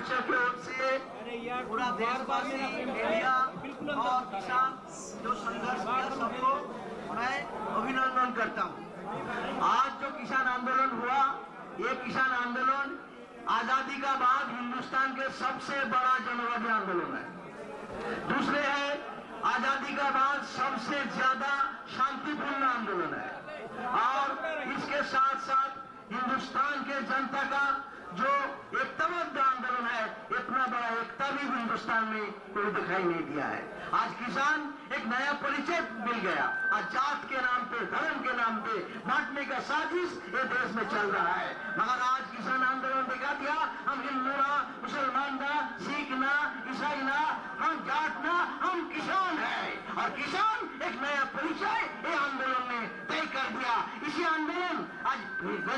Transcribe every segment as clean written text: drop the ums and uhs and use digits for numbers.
मोर्चा की ओर से पूरा देशवासी, मीडिया और किसान जो संघर्ष किया सबको मैं अभिनंदन करता हूँ। आज जो किसान आंदोलन हुआ, ये किसान आंदोलन आजादी का बाद हिंदुस्तान के सबसे बड़ा जनवादी आंदोलन है। दूसरे है आजादी का बाद सबसे ज्यादा शांतिपूर्ण आंदोलन है। और इसके साथ साथ हिंदुस्तान के जनता का जो एकताबद्ध आंदोलन है, इतना बड़ा एकता भी हिंदुस्तान में कोई दिखाई नहीं दिया है। आज किसान एक नया परिचय मिल गया। आज जात के नाम पे, धर्म के नाम पे बांटने का साजिश ये देश में चल रहा है। मगर आज किसान आंदोलन दिखा दिया, हम हिंदू ना, मुसलमान ना, सिख ना, ईसाई ना, हम जाट ना, हम किसान है। और किसान एक नया परिचय ये आंदोलन ने तय कर दिया। इसी आंदोलन आज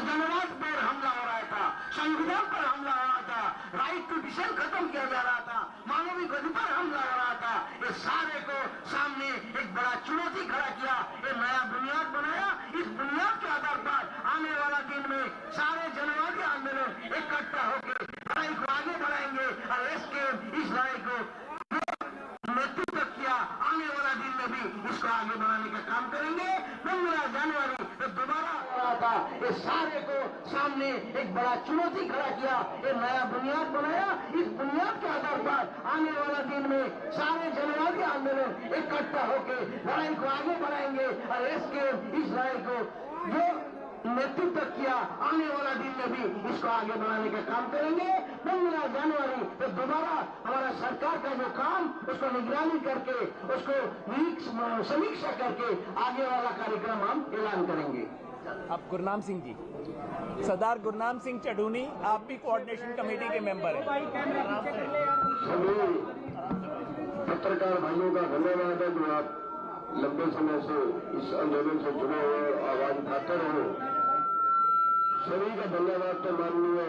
जनवाद पर हमला हो रहा था, संविधान पर हमला हो रहा था, राइट टू डिसीजन खत्म किया जा रहा था, मानवीय अधिकार हमला हो रहा था। ये सारे को सामने एक बड़ा चुनौती खड़ा किया, ये नया बुनियाद बनाया। इस बुनियाद के आधार पर आने वाला दिन में सारे जनवादी आंदोलन इकट्ठा होकर लड़ाई को आगे बढ़ाएंगे और इसके इस लड़ाई को नेतृत्व किया, आने वाला दिन में भी इसको आगे बढ़ाने का काम करेंगे। 15 जनवरी तो दोबारा था, ये सारे को सामने एक बड़ा चुनौती खड़ा किया, ये नया बुनियाद बनाया। इस बुनियाद के आधार पर आने वाला दिन में सारे जनवादी आंदोलन इकट्ठा होकर लड़ाई को आगे बढ़ाएंगे और इसके इस लड़ाई को जो नेतृत्व किया, आने वाला दिन में भी इसको आगे बढ़ाने का काम करेंगे। 15 जनवरी तो दोबारा हमारा सरकार का जो काम, उसको निगरानी करके, उसको समीक्षा करके आगे वाला कार्यक्रम हम ऐलान करेंगे। अब गुरनाम सिंह जी, सरदार गुरनाम सिंह चढ़ूनी, आप भी कोऑर्डिनेशन कमेटी के मेंबर हैं। सभी पत्रकार भाइयों का धन्यवाद है जो आप लंबे समय से इस आंदोलन से जुड़े हुए आवाज उठाते रहे। सभी का धन्यवाद तो माननीय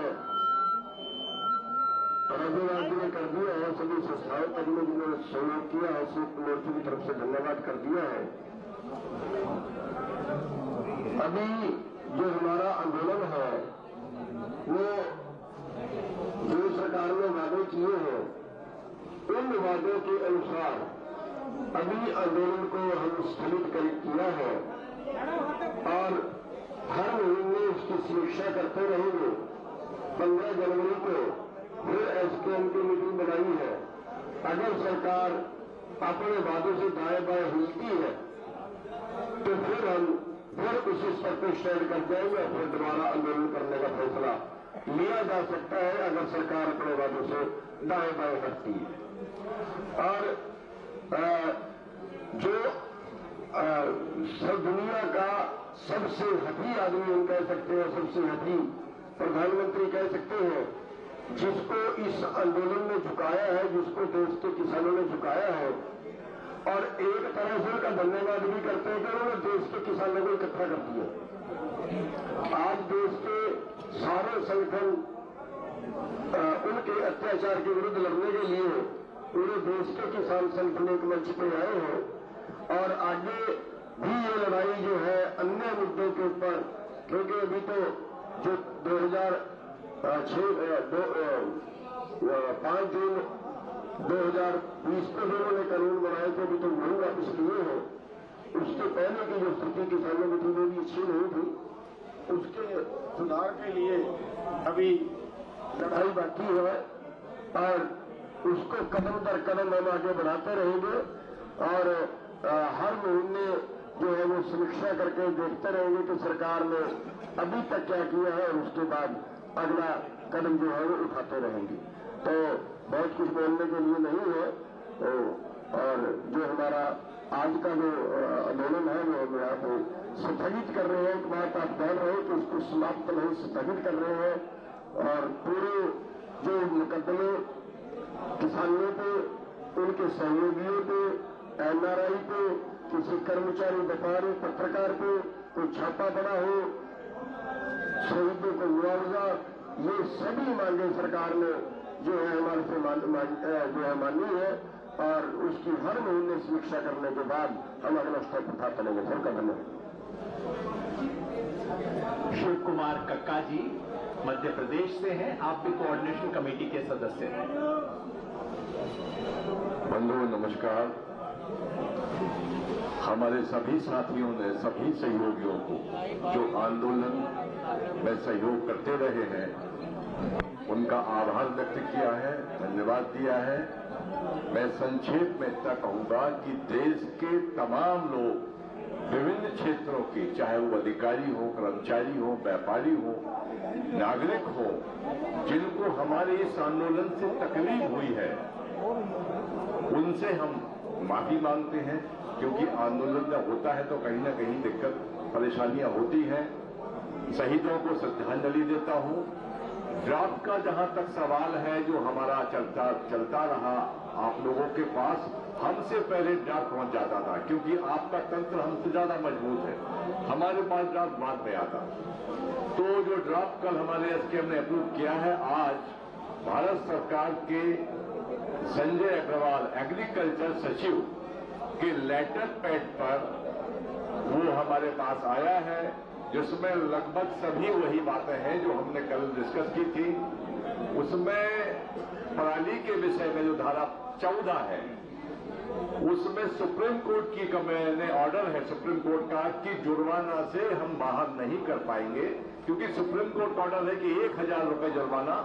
राज्यपाल जी ने कर दिया है, सभी संस्थाओं कर्मियों जिन्होंने सहयोग किया है, संयुक्त मोर्चे की तरफ से धन्यवाद कर दिया है। अभी जो हमारा आंदोलन है वो जो सरकार ने वादे किए हैं, उन वादों के अनुसार अभी आंदोलन को हम स्थगित किया है और हर महीने उसकी समीक्षा करते रहेंगे। 15 जनवरी को फिर एसकेएम की मीटिंग बनाई है। अगर सरकार अपने वादों से दाएं बाएं हिलती है तो फिर हम उसी स्तर पर स्टैंड कर जाएंगे और फिर दोबारा आंदोलन करने का फैसला लिया जा सकता है अगर सरकार अपने वादों से दाएं बाएं हटती है। और जो सब दुनिया का सबसे हठी आदमी हम कह सकते हैं, सबसे हठी प्रधानमंत्री कह सकते हैं, जिसको इस आंदोलन ने झुकाया है, जिसको देश के किसानों ने झुकाया है। और एक तरह से उनका धन्यवाद भी करते हैं कि उन्होंने देश के किसानों को इकट्ठा कर दिया। आज देश के सारे संगठन उनके अत्याचार के विरुद्ध लड़ने के लिए पूरे देश के किसान संगठन एक मंच पे आए हैं और आगे भी ये लड़ाई जो है अन्य मुद्दों के ऊपर, क्योंकि अभी तो जो 5 जून 2020 को जो उन्होंने कानून बनाए थे, अभी तो वही वापस लिए हैं। उसके पहले की जो स्थिति किसानों की थी वो भी अच्छी नहीं थी। उसके सुधार के लिए अभी लड़ाई बाकी है और उसको कदम दर कदम हम आगे बढ़ाते रहेंगे और हर महीने जो है वो समीक्षा करके देखते रहेंगे कि सरकार ने अभी तक क्या किया है और उसके बाद अगला कदम जो है वो उठाते रहेंगे। तो बहुत कुछ बोलने के लिए नहीं है। तो और जो हमारा आज का जो आंदोलन है वो हम यहाँ पे स्थगित कर रहे हैं। एक बात आप जान रहे हैं कि उसको समाप्त नहीं, स्थगित कर रहे हैं और पूरे जो मुकदमे किसानों पे, उनके सहयोगियों पे, एनआरआई पे, किसी कर्मचारी, व्यापारी, पत्रकार पे कोई छापा पड़ा हो, शहीदों को मुआवजा, ये सभी मांगे सरकार ने जो है हमारे से जो है मानी है और उसकी हर महीने समीक्षा करने के बाद हम अगला स्टेप उठा चलेंगे। सर का धन्यवाद। शिव कुमार कक्का जी। मध्य प्रदेश से हैं, आप भी कोऑर्डिनेशन कमेटी के सदस्य हैं। बंधुओं नमस्कार। हमारे सभी साथियों ने, सभी सहयोगियों को जो आंदोलन में सहयोग करते रहे हैं, उनका आभार व्यक्त किया है, धन्यवाद दिया है। मैं संक्षेप में इतना कहूंगा कि देश के तमाम लोग विभिन्न क्षेत्रों के, चाहे वो अधिकारी हो, कर्मचारी हो, व्यापारी हो, नागरिक हो, जिनको हमारे इस आंदोलन से तकलीफ हुई है, उनसे हम माफी मांगते हैं, क्योंकि आंदोलन जब होता है तो कहीं ना कहीं दिक्कत परेशानियां होती हैं। शहीदों को श्रद्धांजलि देता हूं। ड्राफ्ट का जहां तक सवाल है, जो हमारा चलता रहा आप लोगों के पास, हमसे पहले ड्राफ्ट पहुंच जाता था, क्योंकि आपका तंत्र हमसे ज्यादा मजबूत है, हमारे पास ड्राफ्ट बाद में आता। तो जो ड्राफ्ट कल हमारे एसकेएम ने अप्रूव किया है, आज भारत सरकार के संजय अग्रवाल एग्रीकल्चर सचिव के लेटर पैड पर वो हमारे पास आया है, जिसमें लगभग सभी वही बातें हैं जो हमने कल डिस्कस की थी। उसमें पराली के विषय में जो धारा 14 है, उसमें सुप्रीम कोर्ट की मैंने ऑर्डर है सुप्रीम कोर्ट का कि जुर्माना से हम बाहर नहीं कर पाएंगे, क्योंकि सुप्रीम कोर्ट का ऑर्डर है कि 1000 रुपए जुर्माना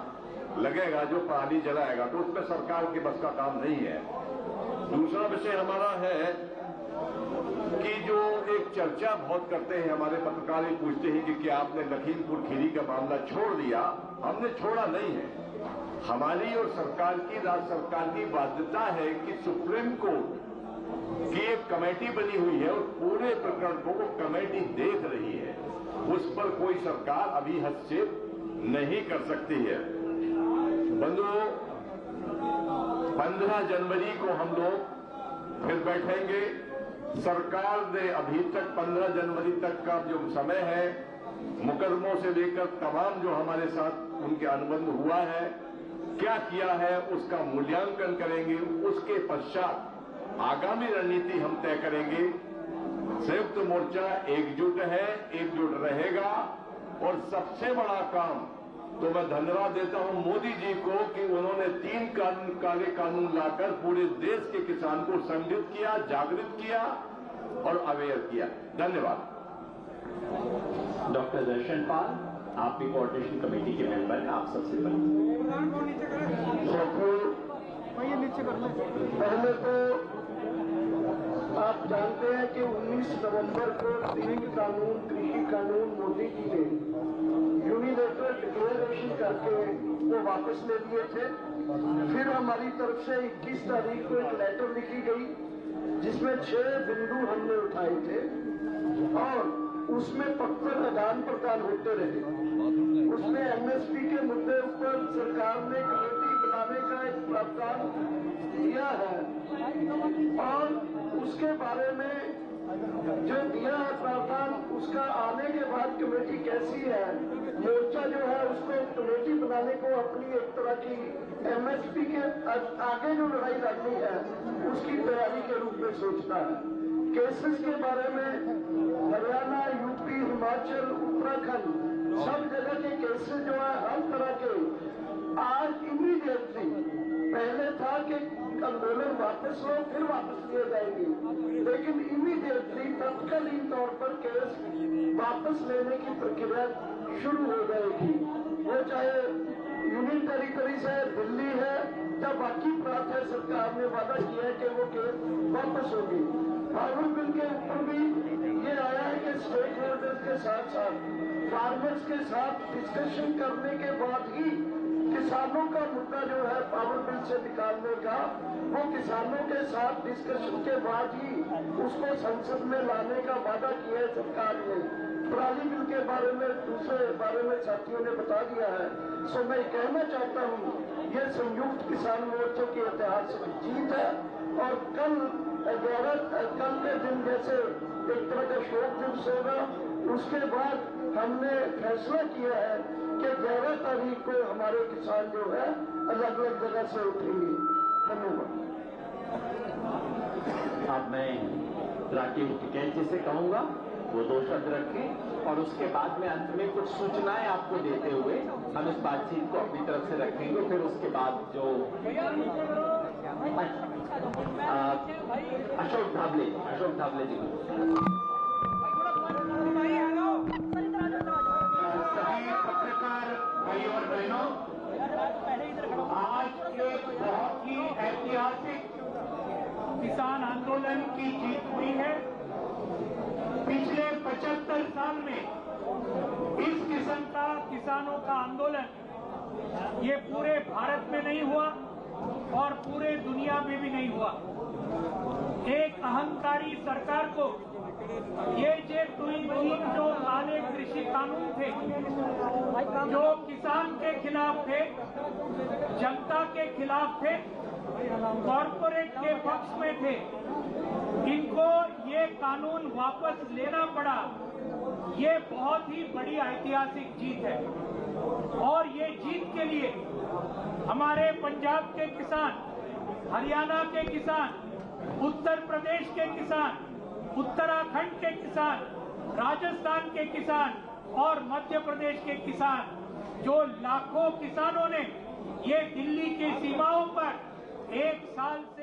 लगेगा जो पराली जलाएगा, तो उसमें सरकार के बस का काम नहीं है। दूसरा विषय हमारा है कि जो एक चर्चा बहुत करते हैं हमारे पत्रकार, ये पूछते हैं कि क्या आपने लखीमपुर खीरी का मामला छोड़ दिया? हमने छोड़ा नहीं है। हमारी और सरकार की, राज्य सरकार की बाध्यता है कि सुप्रीम कोर्ट की एक कमेटी बनी हुई है और पूरे प्रकरण को वो कमेटी देख रही है, उस पर कोई सरकार अभी हस्तक्षेप नहीं कर सकती है। बंधुओं, 15 जनवरी को हम लोग फिर बैठेंगे। सरकार ने अभी तक 15 जनवरी तक का जो समय है, मुकदमों से लेकर तमाम जो हमारे साथ उनके अनुबंध हुआ है, क्या किया है, उसका मूल्यांकन करेंगे। उसके पश्चात आगामी रणनीति हम तय करेंगे। संयुक्त मोर्चा एकजुट है, एकजुट रहेगा। और सबसे बड़ा काम तो मैं धन्यवाद देता हूं मोदी जी को कि उन्होंने 3 काले कानून लाकर पूरे देश के किसान को संगठित किया, जागृत किया और अवेयर किया। धन्यवाद। डॉक्टर दर्शन पाल, आप भी कोऑर्डिनेशन कमेटी के मेंबर हैं, आप सबसे पहले तो आप जानते हैं कि 19 नवंबर को 3 कानून, कृषि कानून मोदी जी ने यूनिलेटरल डिक्लेरेशन करके वो वापस ले लिए थे। फिर हमारी तरफ से 21 तारीख को एक लेटर लिखी गई जिसमें 6 बिंदु हमने उठाए थे और उसमें पत्र आदान प्रदान होते रहे। उसमें एमएसपी के मुद्दे पर सरकार ने कमेटी बनाने का एक प्रावधान दिया है और उसके बारे में जो दिया है प्रावधान, उसका आने के बाद कमेटी कैसी है, मोर्चा जो है उसको कमेटी बनाने को अपनी एक तरह की एमएसपी के आगे जो लड़ाई लड़नी है उसकी तैयारी के रूप में सोचना है। केसेस के बारे में हरियाणा, यूपी, हिमाचल, उत्तराखंड सब जगह के केसेस जो है हर तरह के आज इमीडिएटली, पहले था कि आंदोलन वापस लो फिर वापस लिए जाएंगे, लेकिन इमीडिएटली तत्कालीन तौर पर केस वापस लेने की प्रक्रिया शुरू हो जाएगी। वो चाहे यूनियन टेरिटरी से दिल्ली है या बाकी प्रांत है, सरकार ने वादा किया है कि वो केस वापस होगी। पावर बिल के ऊपर भी ये आया है कि स्टेक होल्डर्स के साथ साथ फार्मर्स के साथ डिस्कशन करने के बाद ही किसानों का मुद्दा जो है पावर बिल से निकालने का, वो किसानों के साथ डिस्कशन के बाद ही उसको संसद में लाने का वादा किया है सरकार ने। पराली बिल के बारे में, दूसरे बारे में साथियों ने बता दिया है। सो मैं कहना चाहता हूँ ये संयुक्त किसान मोर्चे की ऐतिहासिक जीत है और कल के दिन जैसे एक तरह का शोक दिवस होगा, उसके बाद हमने फैसला किया है कि 11 तारीख को हमारे किसान जो है अलग अलग जगह से उठेंगे। धन्यवाद। अब मैं राकेश टिकैत जी से कहूंगा वो 2 शब्द रखें और उसके बाद में अंत में कुछ सूचनाएं आपको देते हुए हम इस बातचीत को अपनी तरफ से रखेंगे। फिर उसके बाद जो अशोक धाबले जी सभी पत्रकार भाई और बहनों, आज के बहुत ही ऐतिहासिक किसान आंदोलन की जीत हुई है। पिछले 75 साल में इस किस्म का किसानों का आंदोलन ये पूरे भारत में नहीं हुआ और पूरे दुनिया में भी नहीं हुआ। एक अहंकारी सरकार को ये जो काले कृषि कानून थे, जो किसान के खिलाफ थे, जनता के खिलाफ थे, कॉरपोरेट के पक्ष में थे, इनको ये कानून वापस लेना पड़ा। ये बहुत ही बड़ी ऐतिहासिक जीत है और ये जीत के लिए हमारे पंजाब के किसान, हरियाणा के किसान, उत्तर प्रदेश के किसान, उत्तराखंड के किसान, राजस्थान के किसान और मध्य प्रदेश के किसान, जो लाखों किसानों ने ये दिल्ली की सीमाओं पर 1 साल से